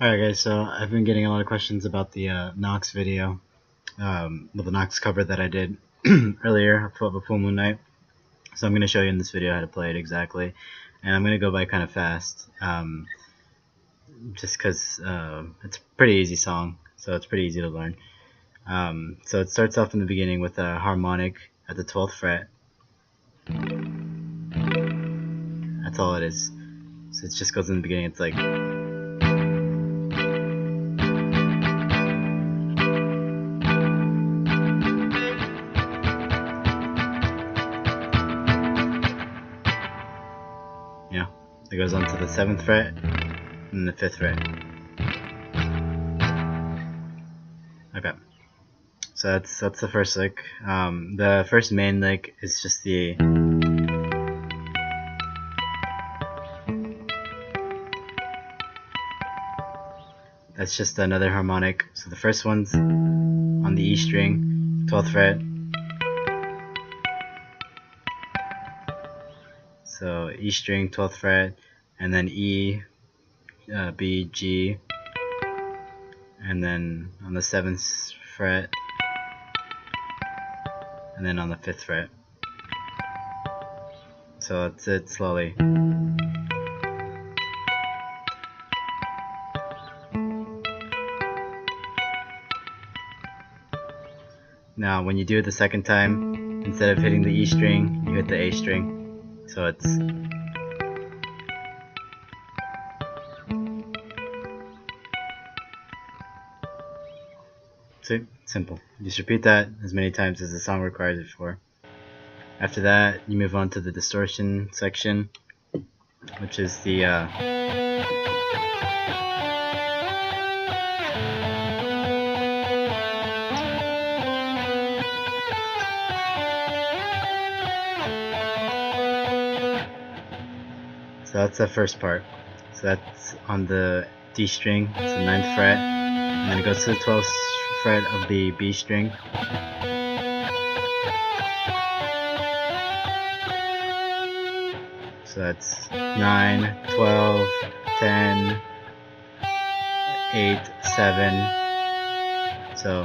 Alright guys, so I've been getting a lot of questions about the Nox video, the Nox cover that I did earlier of a Full Moon Night. So I'm going to show you in this video how to play it exactly, and I'm going to go by kind of fast, just because it's a pretty easy song, so it's pretty easy to learn. So it starts off in the beginning with a harmonic at the 12th fret. That's all it is. So it just goes in the beginning, it's like... It goes on to the 7th fret and the 5th fret. Okay, so that's the first lick. The first main lick is just the that's just another harmonic. So the first one's on the E string, 12th fret. So E string, 12th fret, and then E, B, G, and then on the 7th fret, and then on the 5th fret. So that's it slowly. Now when you do it the second time, instead of hitting the E string, you hit the A string. So it's simple. Just repeat that as many times as the song requires it for. After that, you move on to the distortion section, which is the so that's the first part. So that's on the D string, it's the 9th fret, and then it goes to the 12th fret of the B string. So that's 9, 12, 10, 8, 7. So,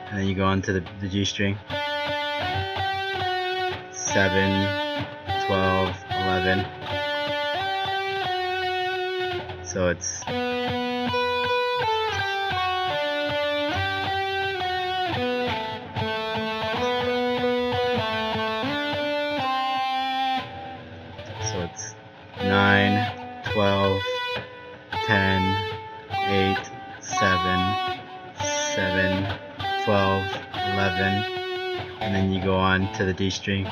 and then you go on to the G string. 7, 12, 11. So it's so it's 9, 12, 10, 8, 7, 7, 12, 11, and then you go on to the D string.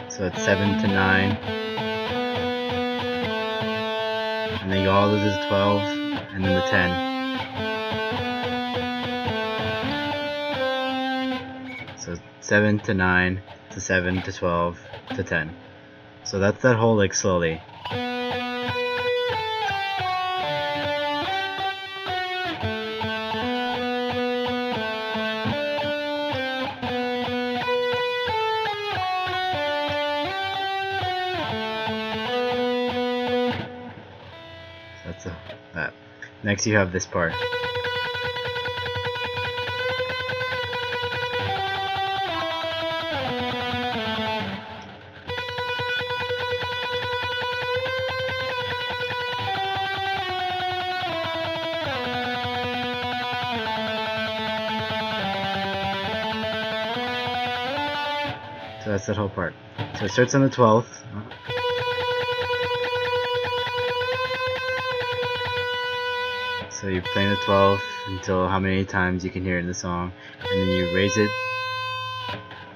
So it's 7 to 9, and then you go all the way to the 12, and then the 10. So 7 to 9 to 7 to 12 to 10. So that's that whole lick slowly. That's that. Next you have this part. So that's that whole part. So it starts on the 12th. So you're playing the 12th until how many times you can hear it in the song, and then you raise it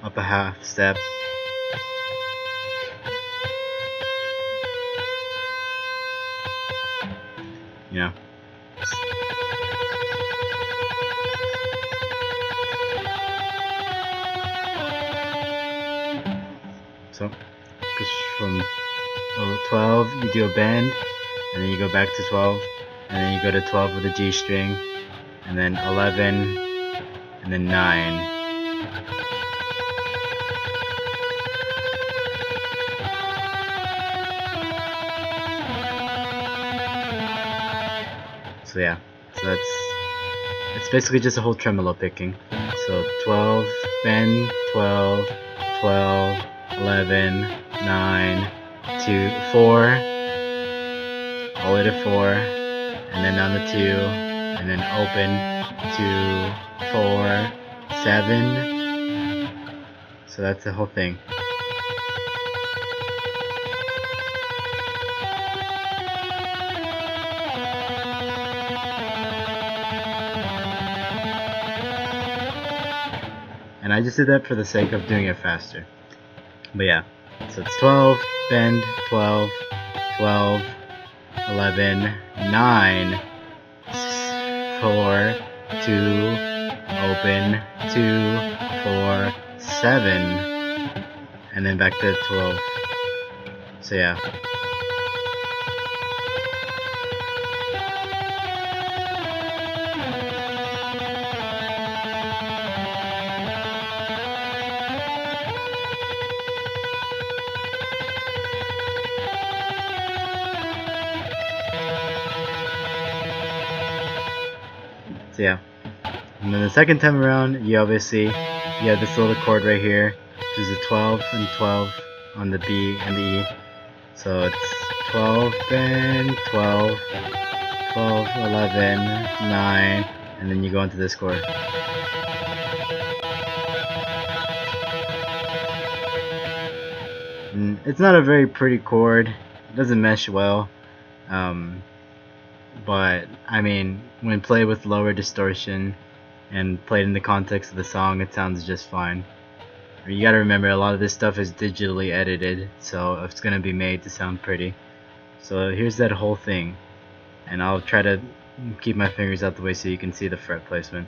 up a half step. Yeah. So, because from 12 you do a bend, and then you go back to 12. And then you go to 12 with a G string, and then 11, and then 9, So yeah, so it's basically just a whole tremolo picking. So 12, bend, 12, 12, 11, 9, 2, 4, all the way to 4, and then down to 2, and then open, 2, 4, 7. So that's the whole thing. And I just did that for the sake of doing it faster. But yeah, so it's 12, bend, 12, 12, 11, 9, 4, 2, open, 2, 4, 7, and then back to 12. So yeah. So yeah, and then the second time around, you have this little chord right here, which is a 12 and 12 on the B and the E. So it's 12, then 12, 12, 11, 9, and then you go into this chord. And it's not a very pretty chord, it doesn't mesh well. But I mean, when played with lower distortion and played in the context of the song, it sounds just fine. You gotta remember, a lot of this stuff is digitally edited, so it's gonna be made to sound pretty. So here's that whole thing, and I'll try to keep my fingers out the way so you can see the fret placement.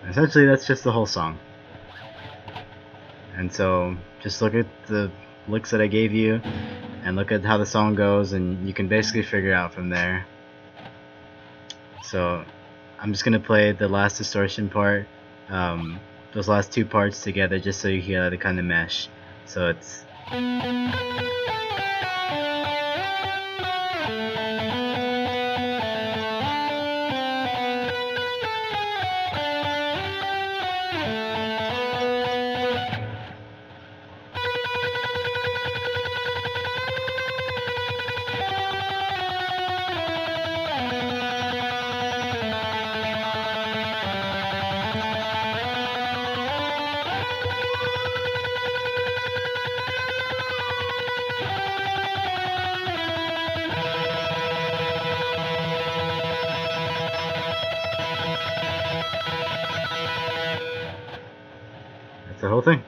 Essentially, that's just the whole song. And so, just look at the licks that I gave you, and look at how the song goes, and you can basically figure out from there. So, I'm just gonna play the last distortion part, those last two parts together, just so you hear how they kind of mesh. So it's. That's the whole thing.